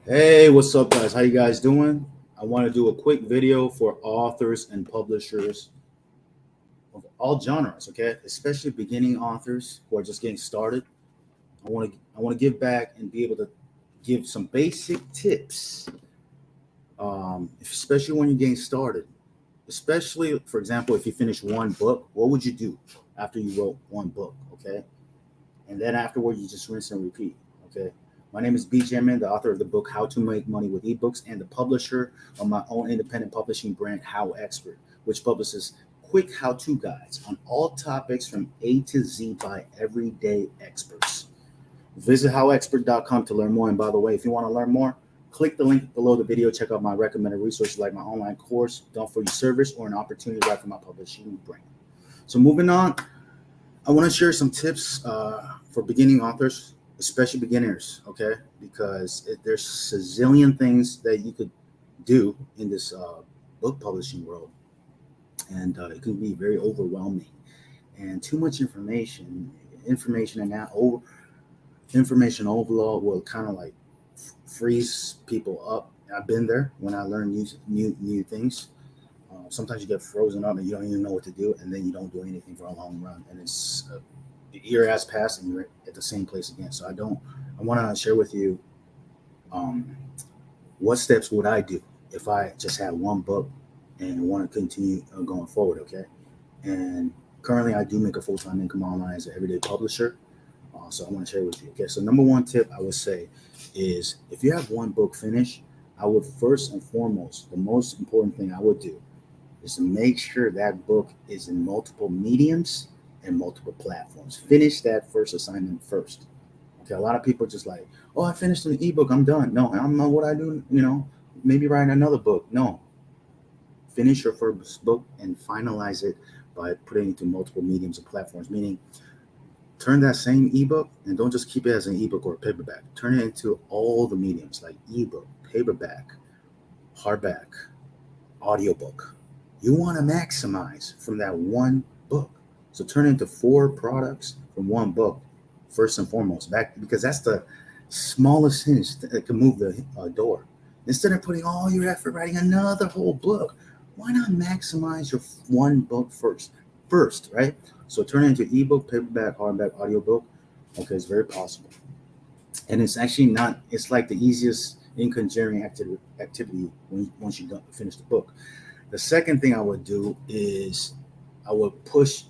Hey, what's up, guys? How you guys doing? I want to do a quick video for authors and publishers of all genres, okay? Especially beginning authors who are just getting started. I want to give back and be able to give some basic tips, especially when you're getting started. Especially, for example, if you finish one book, what would you do after you wrote one book, okay? And then afterward, you just rinse and repeat, okay? My name is BJ, the author of the book How to Make Money with eBooks, and the publisher of my own independent publishing brand, How Expert, which publishes quick how-to guides on all topics from A to Z by everyday experts. Visit howexpert.com to learn more. And by the way, if you want to learn more, click the link below the video. Check out my recommended resources like my online course, Done For You service, or an opportunity to write for my publishing brand. So moving on, I want to share some tips for beginning authors, especially beginners, okay? Because there's a zillion things that you could do in this book publishing world, and it can be very overwhelming. And too much information, and that information overload will kind of like freeze people up. I've been there when I learned new things. Sometimes you get frozen up and you don't even know what to do, and then you don't do anything for a long run, and it's the year has passed and you're at the same place again. So I want to share with you um, what steps would I do if I just had one book and want to continue going forward, okay? And currently I do make a full-time income online as an everyday publisher. So I want to share with you. Okay, so number one tip I would say is if you have one book finished, I would first and foremost, the most important thing I would do is to make sure that book is in multiple mediums and multiple platforms. Finish that first assignment first. Okay, a lot of people are just like, oh, I finished an ebook, I'm done. No, I don't know what I do, maybe write another book. No, finish your first book and finalize it by putting it into multiple mediums and platforms, meaning turn that same ebook and don't just keep it as an ebook or a paperback. Turn it into all the mediums like ebook, paperback, hardback, audiobook. You want to maximize from that one book. So turn it into 4 products from one book, first and foremost, back because that's the smallest hinge that can move the door. Instead of putting all your effort writing another whole book, why not maximize your one book first, right? So turn it into ebook, paperback, hardback, audiobook. Okay, it's very possible. And it's actually not, it's like the easiest income generating activity once you finish the book. The second thing I would do is I would push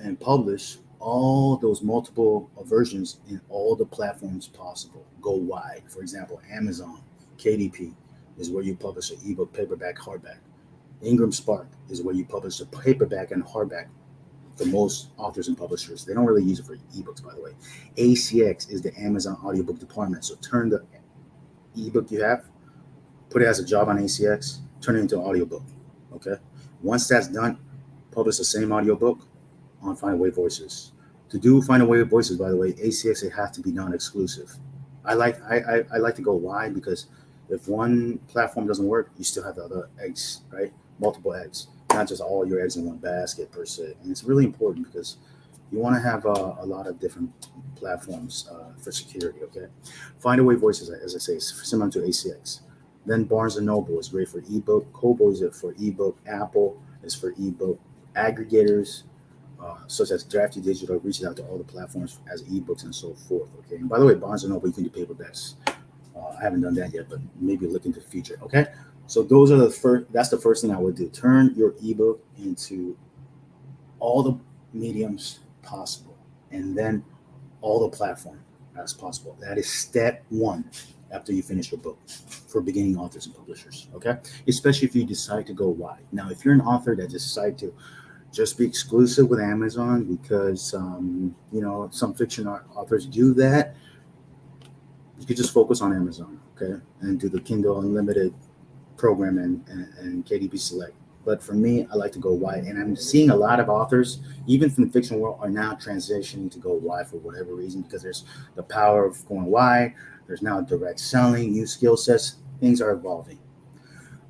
and publish all those multiple versions in all the platforms possible. Go wide. For example, Amazon, KDP is where you publish an ebook, paperback, hardback. Ingram Spark is where you publish a paperback and hardback for most authors and publishers. They don't really use it for ebooks, by the way. ACX is the Amazon audiobook department. So turn the ebook you have, put it as a job on ACX, turn it into an audiobook. Okay. Once that's done, publish the same audiobook on Findaway Voices. To do Findaway Voices, by the way, ACX it has to be non-exclusive. I like to go wide because if one platform doesn't work, you still have the other eggs, right? Multiple eggs, not just all your eggs in one basket per se. And it's really important because you want to have a lot of different platforms for security. Okay. Findaway Voices, as I say, is similar to ACX. Then Barnes and Noble is great for ebook. Kobo is for ebook. Apple is for ebook. Aggregators, such as Drafty Digital, reaches out to all the platforms as ebooks and so forth. Okay. And by the way, Barnes and Noble, you can do paperbacks. I haven't done that yet, but maybe look into the future. Okay. So those are the first. That's the first thing I would do. Turn your ebook into all the mediums possible, and then all the platform as possible. That is step one after you finish your book for beginning authors and publishers, okay? Especially if you decide to go wide. Now, if you're an author that decide to just be exclusive with Amazon because, some fiction authors do that, you could just focus on Amazon, okay? And do the Kindle Unlimited program and KDP Select. But for me, I like to go wide. And I'm seeing a lot of authors, even from the fiction world, are now transitioning to go wide for whatever reason, because there's the power of going wide. There's now direct selling, new skill sets. Things are evolving.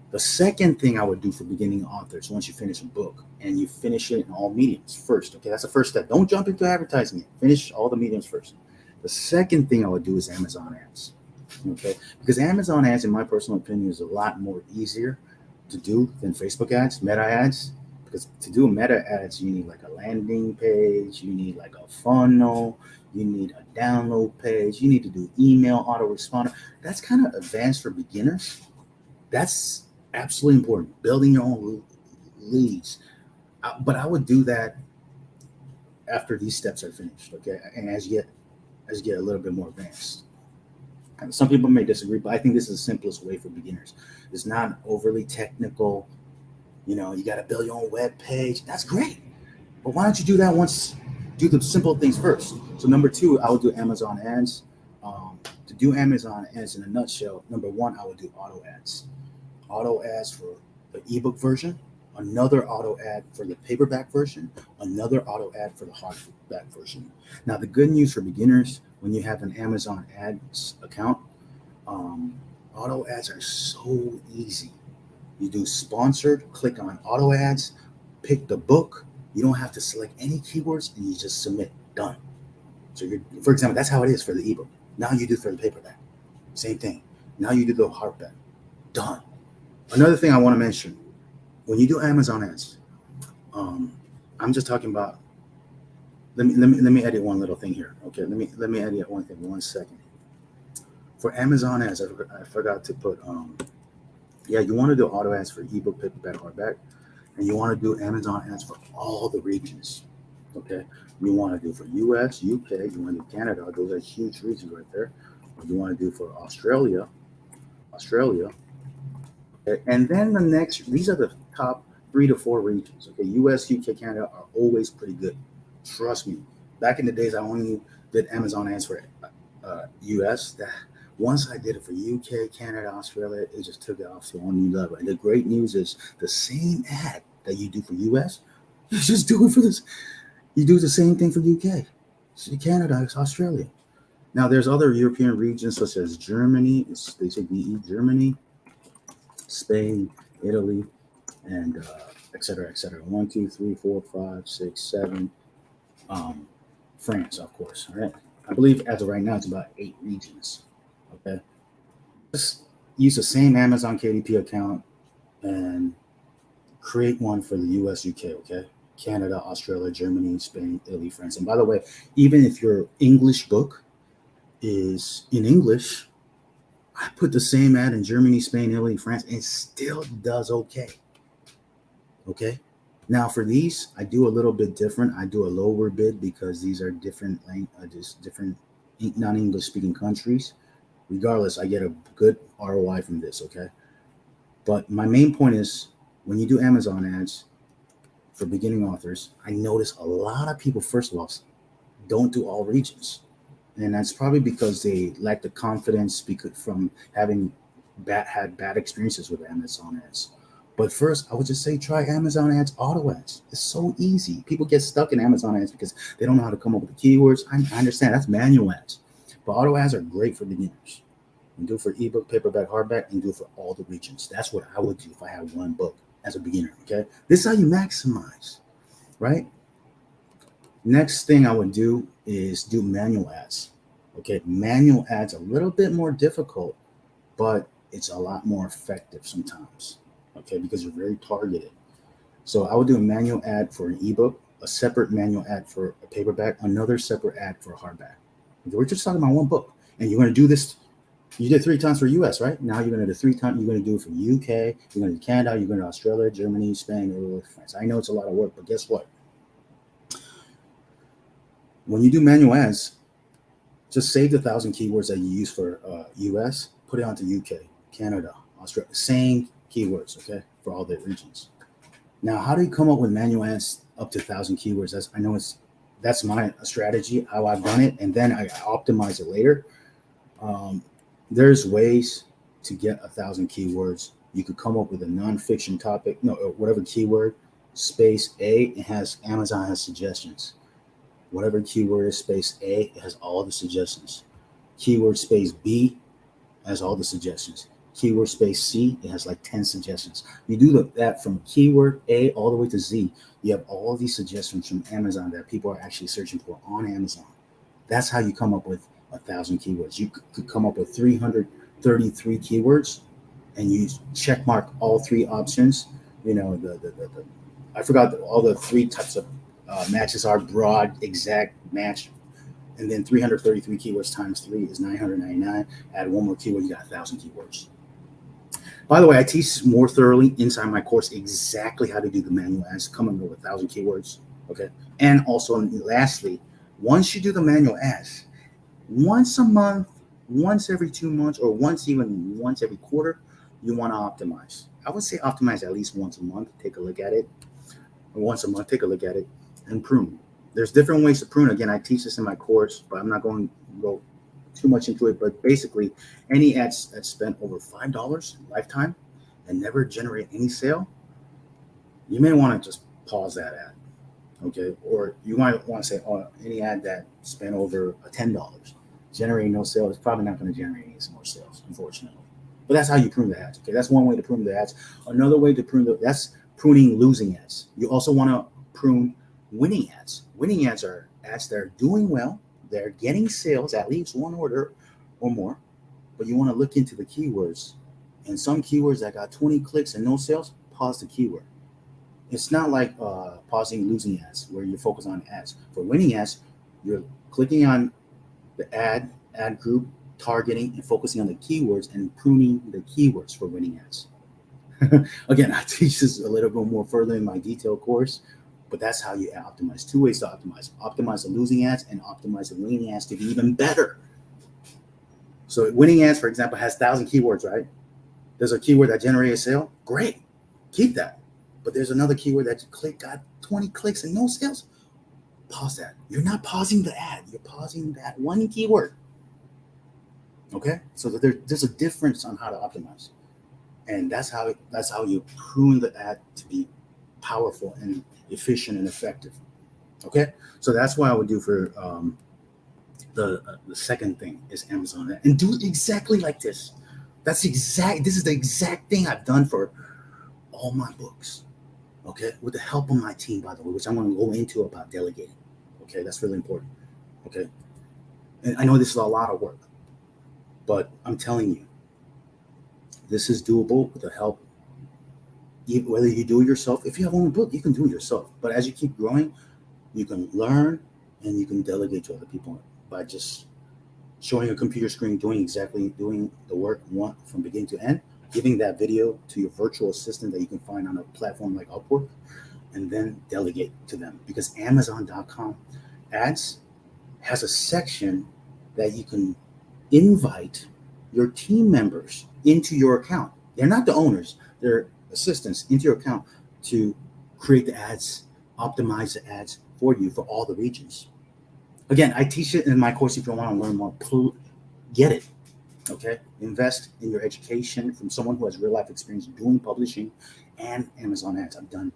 The second thing I would do for beginning authors, once you finish a book and you finish it in all mediums first, okay, that's the first step. Don't jump into advertising it. Finish all the mediums first. The second thing I would do is Amazon ads. Okay, because Amazon ads, in my personal opinion, is a lot more easier to do than Facebook ads, Meta ads. Because to do Meta ads, you need like a landing page, you need like a funnel, you need a download page, you need to do email autoresponder. That's kind of advanced for beginners. That's absolutely important. Building your own leads, but I would do that after these steps are finished. Okay, and as you get a little bit more advanced. And some people may disagree, but I think this is the simplest way for beginners. It's not overly technical. You got to build your own web page. That's great. But why don't you do that once? Do the simple things first. So number two, I would do Amazon ads. To do Amazon ads in a nutshell, number one, I would do auto ads. Auto ads for the ebook version, another auto ad for the paperback version, another auto ad for the hardback version. Now, the good news for beginners, when you have an Amazon ads account, um, auto ads are so easy. You do sponsored, click on auto ads, pick the book. You don't have to select any keywords, and you just submit. Done. So, for example, that's how it is for the ebook. Now you do for the paperback. Same thing. Now you do the hardback. Done. Another thing I want to mention: when you do Amazon ads, um, I'm just talking about. Let me edit one little thing here. Okay, let me edit one thing. 1 second. For Amazon ads, I forgot to put. Yeah, you want to do auto ads for ebook, paperback, hardback, and you want to do Amazon ads for all the regions. Okay, you want to do for U.S., U.K., you want to do Canada. Those are huge regions right there. Or you want to do for Australia. Okay? And then these are the top 3 to 4 regions. Okay, U.S., U.K., Canada are always pretty good. Trust me. Back in the days, I only did Amazon ads for U.S. Once I did it for UK, Canada, Australia, it just took it off to a whole new level. And the great news is the same ad that you do for US, you just do it for this. You do the same thing for UK, Canada, Australia. Now there's other European regions such as Germany, they say BE, Germany, Spain, Italy, and et cetera, et cetera. 1, 2, 3, 4, 5, 6, 7. France, of course. All right. I believe as of right now, it's about 8 regions. Okay. Just use the same Amazon KDP account and create one for the US, UK, okay? Canada, Australia, Germany, Spain, Italy, France. And by the way, even if your English book is in English, I put the same ad in Germany, Spain, Italy, France, and it still does okay. Okay? Now for these, I do a little bit different. I do a lower bid because these are just different non-English speaking countries. Regardless, I get a good ROI from this, okay? But my main point is when you do Amazon ads for beginning authors, I notice a lot of people, first of all, don't do all regions. And that's probably because they lack the confidence from having had bad experiences with Amazon ads. But first, I would just say try Amazon ads, auto ads. It's so easy. People get stuck in Amazon ads because they don't know how to come up with the keywords. I understand that's manual ads. But auto ads are great for beginners. You do it for ebook, paperback, hardback, and do it for all the regions. That's what I would do if I had one book as a beginner. Okay, this is how you maximize, right? Next thing I would do is do manual ads. Okay, manual ads a little bit more difficult, but it's a lot more effective sometimes. Okay, because you're very targeted. So I would do a manual ad for an ebook, a separate manual ad for a paperback, another separate ad for a hardback. We're just talking about one book, and you're going to do this. You did 3 times for US, right? Now you're going to do 3 times. You're going to do it for UK. You're going to do Canada. You're going to Australia, Germany, Spain, Italy, France. I know it's a lot of work, but guess what? When you do manual ads, just save the 1,000 keywords that you use for US, put it onto UK, Canada, Australia, same keywords, okay, for all the regions. Now, how do you come up with manual ads up to 1,000 keywords? That's my strategy, how I've done it, and then I optimize it later. There's ways to get 1,000 keywords. You could come up with a nonfiction topic, whatever keyword, space A, Amazon has suggestions. Whatever keyword is space A, it has all the suggestions. Keyword space B has all the suggestions. Keyword space C, it has like 10 suggestions. You do that from keyword A all the way to Z. You have all these suggestions from Amazon that people are actually searching for on Amazon. That's how you come up with 1,000 keywords. You could come up with 333 keywords, and you check mark all three options. You know, the I forgot all the three types of matches are: broad, exact, match, and then 333 keywords times three is 999. Add one more keyword, you got 1,000 keywords. By the way, I teach more thoroughly inside my course exactly how to do the manual ads, coming up with 1,000 keywords. Okay, and also lastly, once you do the manual ads, once a month, once every 2 months, or once every quarter, you want to optimize. I would say optimize at least once a month. Take a look at it. Or once a month, take a look at it and prune. There's different ways to prune. Again, I teach this in my course, but I'm not going to go too much into it. But basically, any ads that spent over $5 lifetime and never generate any sale, you may want to just pause that ad. Okay, or you might want to say, oh, any ad that spent over $10, generating no sales, is probably not going to generate any more sales, unfortunately. But that's how you prune the ads. Okay, that's one way to prune the ads. Another way to prune that's pruning losing ads. You also want to prune winning ads. Winning ads are ads that are doing well, they're getting sales, at least one order or more, but you want to look into the keywords. And some keywords that got 20 clicks and no sales, pause the keyword. It's not like pausing losing ads where you focus on ads. For winning ads, you're clicking on the ad group, targeting, and focusing on the keywords and pruning the keywords for winning ads. Again, I teach this a little bit more further in my detailed course, but that's how you optimize. Two ways to optimize. Optimize the losing ads and optimize the winning ads to be even better. So winning ads, for example, has 1,000 keywords, right? There's a keyword that generated a sale. Great. Keep that. But there's another keyword that you got 20 clicks and no sales. Pause that. You're not pausing the ad. You're pausing that one keyword. Okay? So there's a difference on how to optimize. And that's how you prune the ad to be powerful and efficient and effective. Okay? So that's what I would do for the second thing is Amazon. And do exactly like this. This is the exact thing I've done for all my books. Okay, with the help of my team, by the way, which I'm going to go into about delegating. Okay, that's really important. Okay, and I know this is a lot of work, but I'm telling you, this is doable with the help. Whether you do it yourself, if you have your own book, you can do it yourself. But as you keep growing, you can learn and you can delegate to other people by just showing a computer screen, doing the work you want from beginning to end. Giving that video to your virtual assistant that you can find on a platform like Upwork, and then delegate to them. Because Amazon.com ads has a section that you can invite your team members into your account. They're not the owners, they're assistants into your account to create the ads, optimize the ads for you for all the regions. Again, I teach it in my course. If you want to learn more, get it. Okay, invest in your education from someone who has real life experience doing publishing and Amazon ads. I've done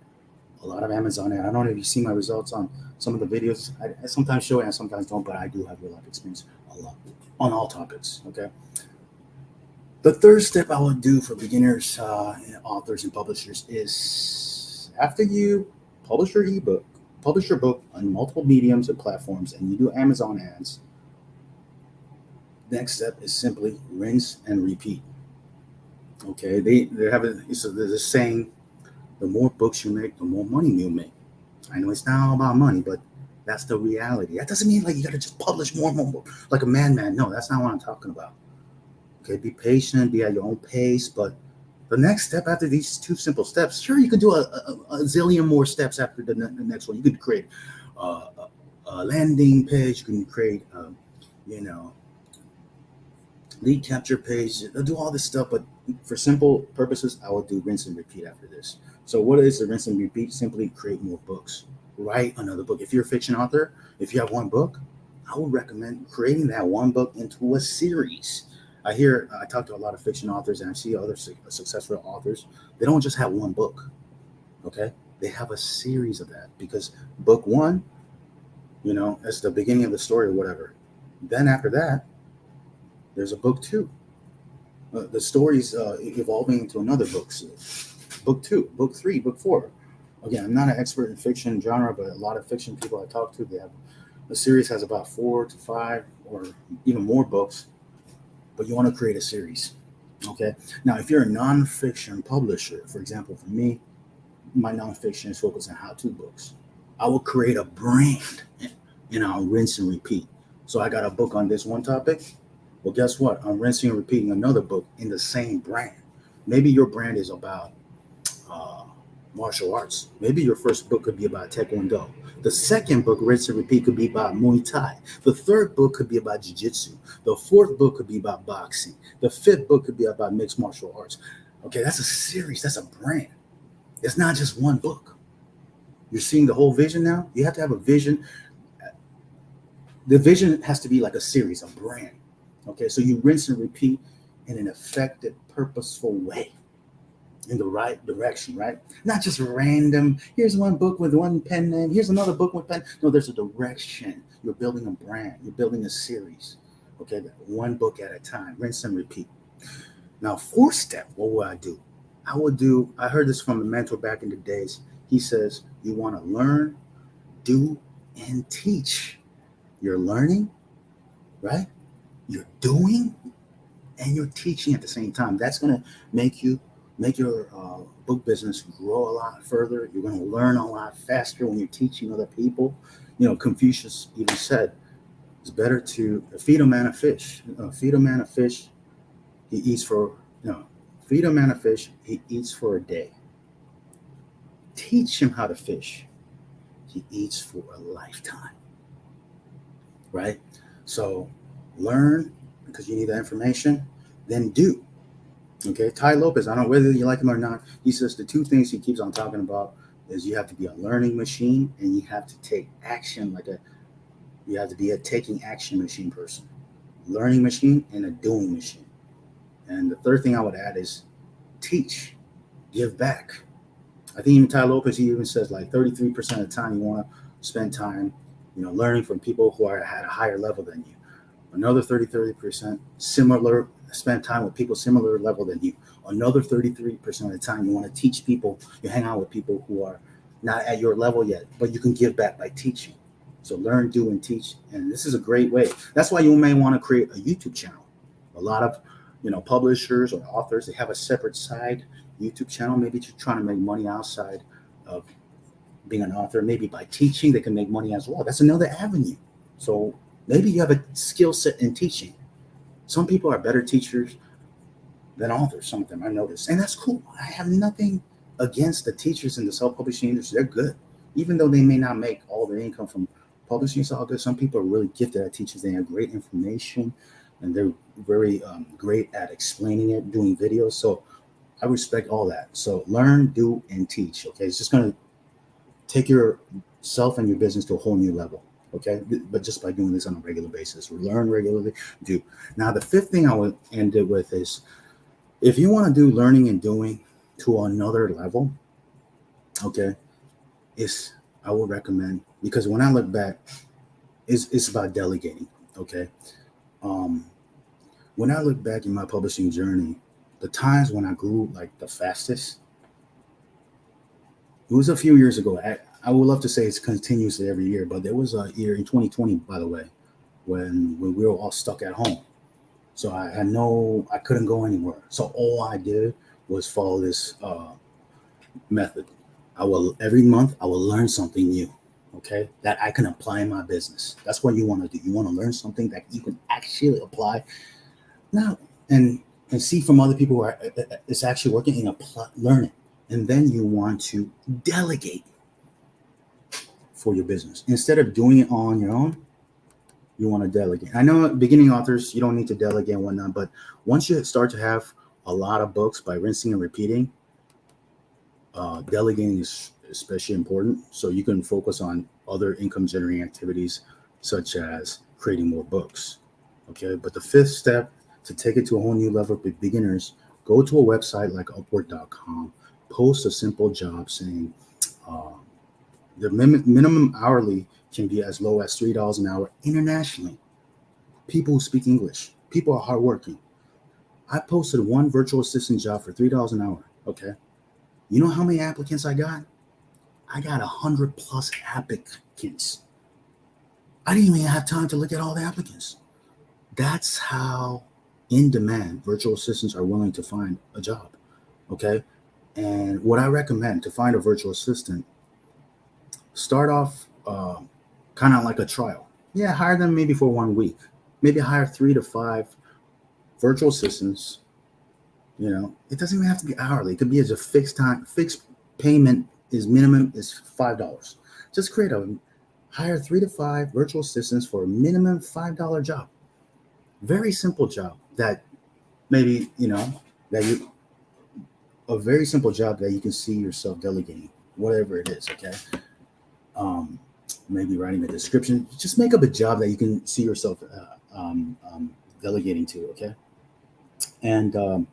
a lot of Amazon ads. I don't know if you see my results on some of the videos. I sometimes show it and sometimes don't, but I do have real life experience a lot on all topics. Okay. The third step I would do for beginners, authors, and publishers is after you publish your ebook, publish your book on multiple mediums and platforms, and you do Amazon ads. Next step is simply rinse and repeat. Okay, there's a saying: the more books you make, the more money you make. I know it's not all about money, but that's the reality. That doesn't mean like you got to just publish more like a madman. No, that's not what I'm talking about. Okay, be patient, be at your own pace. But the next step after these two simple steps, sure, you can do a zillion more steps after the next one. You could create a landing page. You can create, lead capture page. I'll do all this stuff, but for simple purposes, I will do rinse and repeat after this. So what is the rinse and repeat? Simply create more books. Write another book. If you're a fiction author, if you have one book, I would recommend creating that one book into a series. I talk to a lot of fiction authors and I see other successful authors. They don't just have one book. Okay. They have a series of that because book one, that's the beginning of the story or whatever. Then after that, there's a book two. The story's evolving into another book. So book two, book three, book four. Again, I'm not an expert in fiction genre, but a lot of fiction people I talk to, the series has about 4 to 5 or even more books, but you want to create a series. Okay. Now, if you're a nonfiction publisher, for example, for me, my nonfiction is focused on how-to books. I will create a brand and I'll rinse and repeat. So I got a book on this one topic. Well, guess what? I'm rinsing and repeating another book in the same brand. Maybe your brand is about uh, martial arts. Maybe your first book could be about Taekwondo. The second book, rinse and repeat, could be about Muay Thai. The third book could be about Jiu-Jitsu. The fourth book could be about boxing. The fifth book could be about mixed martial arts. Okay, that's a series. That's a brand. It's not just one book. You're seeing the whole vision now. You have to have a vision. The vision has to be like a series, a brand. Okay, so you rinse and repeat in an effective, purposeful way, in the right direction, right? Not just random. Here's one book with one pen name. Here's another book with pen. No, there's a direction. You're building a brand. You're building a series. Okay, one book at a time. Rinse and repeat. Now, fourth step, what will I do? I heard this from a mentor back in the days. He says, you want to learn, do, and teach. You're learning, right? You're doing, and you're teaching at the same time. That's going to make your book business grow a lot further. You're going to learn a lot faster when you're teaching other people. You know, Confucius even said, it's better to feed a man a fish. Feed a man a fish, he eats for, feed a man a fish, he eats for a day. Teach him how to fish, he eats for a lifetime. Right? So learn because you need that information, then do. Okay, Tai Lopez, I don't know whether you like him or not. He says the two things he keeps on talking about is you have to be a learning machine and you have to take action you have to be a taking action machine person. Learning machine and a doing machine. And the third thing I would add is teach, give back. I think even Tai Lopez, he even says like 33% of the time you want to spend time, learning from people who are at a higher level than you. Another 30% similar, spend time with people similar level than you. Another 33% of the time you want to teach people, you hang out with people who are not at your level yet, but you can give back by teaching. So learn, do, and teach. And this is a great way. That's why you may want to create a YouTube channel. A lot of, publishers or authors, they have a separate side YouTube channel. Maybe you're trying to make money outside of being an author. Maybe by teaching, they can make money as well. That's another avenue. So maybe you have a skill set in teaching. Some people are better teachers than authors, some of them I noticed. And that's cool. I have nothing against the teachers in the self-publishing industry. They're good. Even though they may not make all their income from publishing, it's all good. Some people are really gifted at teachers. They have great information and they're very great at explaining it, doing videos. So I respect all that. So learn, do, and teach. Okay, it's just going to take yourself and your business to a whole new level. Okay, but just by doing this on a regular basis, learn regularly, do. Now, the fifth thing I would end it with is if you want to do learning and doing to another level, okay, I would recommend, because when I look back, it's about delegating. Okay, when I look back in my publishing journey, the times when I grew like the fastest, it was a few years ago. I would love to say it's continuously every year, but there was a year in 2020, by the way, when we were all stuck at home. So I couldn't go anywhere. So all I did was follow this method. Every month I will learn something new, okay, that I can apply in my business. That's what you want to do. You want to learn something that you can actually apply now and see from other people who it's actually working and learn it. And then you want to delegate for your business. Instead of doing it on your own, you want to delegate. I know beginning authors, you don't need to delegate and whatnot, but once you start to have a lot of books by rinsing and repeating, delegating is especially important. So you can focus on other income generating activities, such as creating more books. Okay. But the fifth step to take it to a whole new level with beginners, go to a website like upwork.com, post a simple job saying, the minimum hourly can be as low as $3 an hour internationally. People who speak English, people are hardworking. I posted one virtual assistant job for $3 an hour. Okay. You know how many applicants I got? I got 100+ applicants. I didn't even have time to look at all the applicants. That's how in demand virtual assistants are willing to find a job. Okay. And what I recommend to find a virtual assistant, start off kind of like a trial. Yeah, hire them maybe for 1 week. Maybe hire 3 to 5 virtual assistants. You know, it doesn't even have to be hourly. It could be as a fixed time, fixed payment is minimum is $5. Just hire 3 to 5 virtual assistants for a minimum $5 job. Very simple job that maybe, that you, a very simple job that you can see yourself delegating, whatever it is. Okay. Um, Maybe writing a description. Just make up a job that you can see yourself delegating to. Okay. And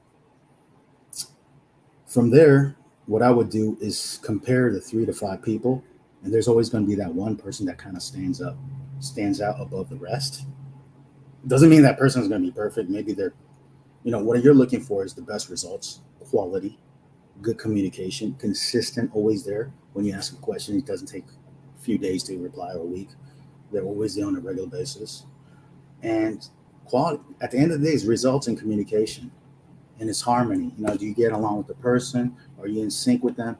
from there, what I would do is compare the 3 to 5 people, and there's always going to be that one person that kind of stands out above the rest. Doesn't mean that person is going to be perfect. Maybe they're, what you're looking for is the best results, quality, good communication, consistent, always there. When you ask a question, it doesn't take a few days to reply or a week. They're always there on a regular basis. And quality, at the end of the day, is results and communication. And it's harmony. Do you get along with the person? Are you in sync with them?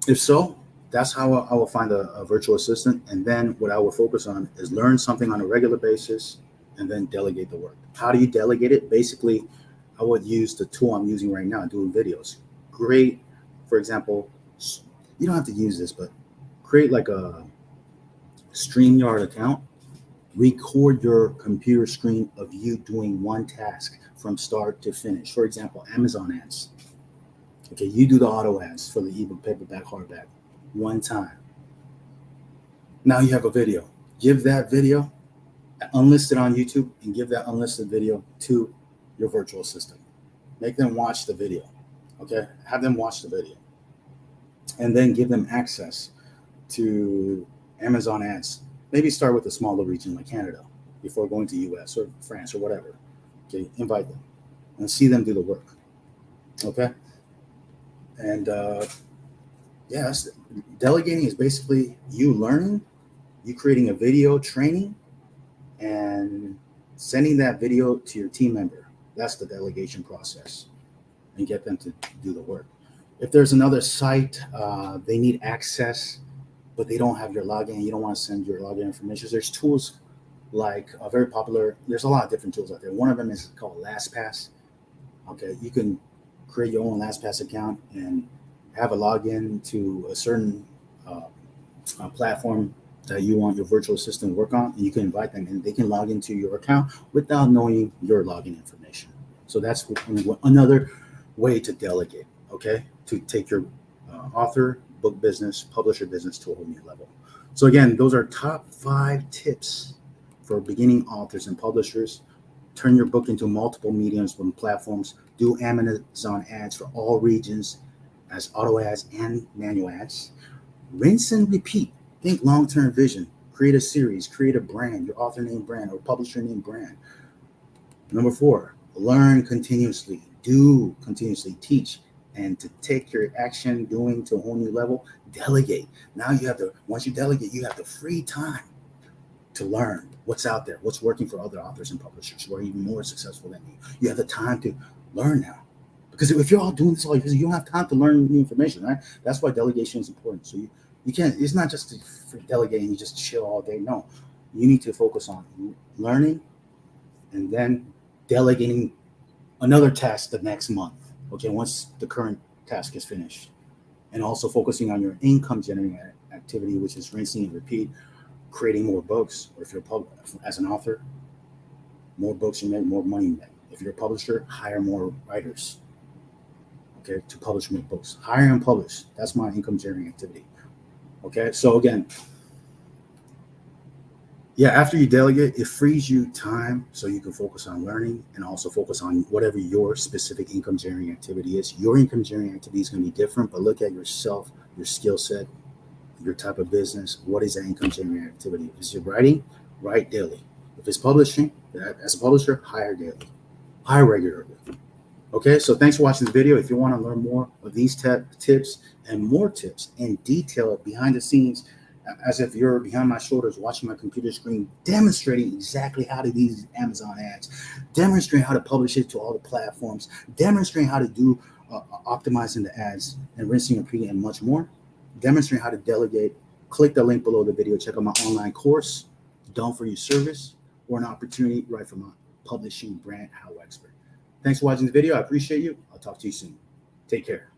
If so, that's how I will find a virtual assistant. And then what I will focus on is learn something on a regular basis and then delegate the work. How do you delegate it? Basically, I would use the tool I'm using right now, doing videos. Great, for example, you don't have to use this, but create like a StreamYard account. Record your computer screen of you doing one task from start to finish. For example, Amazon ads. Okay, you do the auto ads for the ebook, paperback, hardback one time. Now you have a video. Give that video unlisted on YouTube and give that unlisted video to your virtual assistant. Make them watch the video. Okay, have them watch the video. And then give them access to Amazon ads. Maybe start with a smaller region like Canada before going to US or France or whatever. Okay, invite them and see them do the work. Okay, and yes, delegating is basically you learning, you creating a video training, and sending that video to your team member. That's the delegation process, and get them to do the work. If there's another site, they need access, but they don't have your login, you don't want to send your login information. There's tools like very popular. There's a lot of different tools out there. One of them is called LastPass. Okay, you can create your own LastPass account and have a login to a certain platform that you want your virtual assistant to work on, and you can invite them and they can log into your account without knowing your login information. So that's another way to delegate, okay, to take your author, book business, publisher business to a whole new level. So again, those are top 5 tips for beginning authors and publishers. Turn your book into multiple mediums and platforms. Do Amazon ads for all regions as auto ads and manual ads. Rinse and repeat. Think long-term vision. Create a series. Create a brand, your author name brand or publisher name brand. Number 4, learn continuously. Do continuously. Teach. And to take your action doing to a whole new level, delegate. Now once you delegate, you have the free time to learn what's out there, what's working for other authors and publishers who are even more successful than you. You have the time to learn now. Because if you're all doing this all year, you don't have time to learn new information, right? That's why delegation is important. So you can't, it's not just for delegating, you just chill all day. No, you need to focus on learning and then delegating another task the next month. Okay, once the current task is finished. And also focusing on your income generating activity, which is rinsing and repeat, creating more books. Or if you're as an author, more books you make, more money you make. If you're a publisher, hire more writers, okay, to publish more books. Hire and publish. That's my income generating activity. Okay, so again, after you delegate, it frees you time so you can focus on learning and also focus on whatever your specific income generating activity is. Your income generating activity is going to be different, but look at yourself, your skill set, your type of business. What is that income generating activity? If it's your writing, write daily. If it's publishing, as a publisher, hire daily, hire regularly. Okay, so thanks for watching this video. If you want to learn more of these tips and more tips in detail behind the scenes, as if you're behind my shoulders watching my computer screen, demonstrating exactly how to do these Amazon ads, demonstrating how to publish it to all the platforms, demonstrating how to do optimizing the ads and rinsing and repeating and much more, demonstrating how to delegate. Click the link below the video. Check out my online course, Done For You service, or an opportunity right from my publishing brand How Expert. Thanks for watching the video. I appreciate you. I'll talk to you soon. Take care.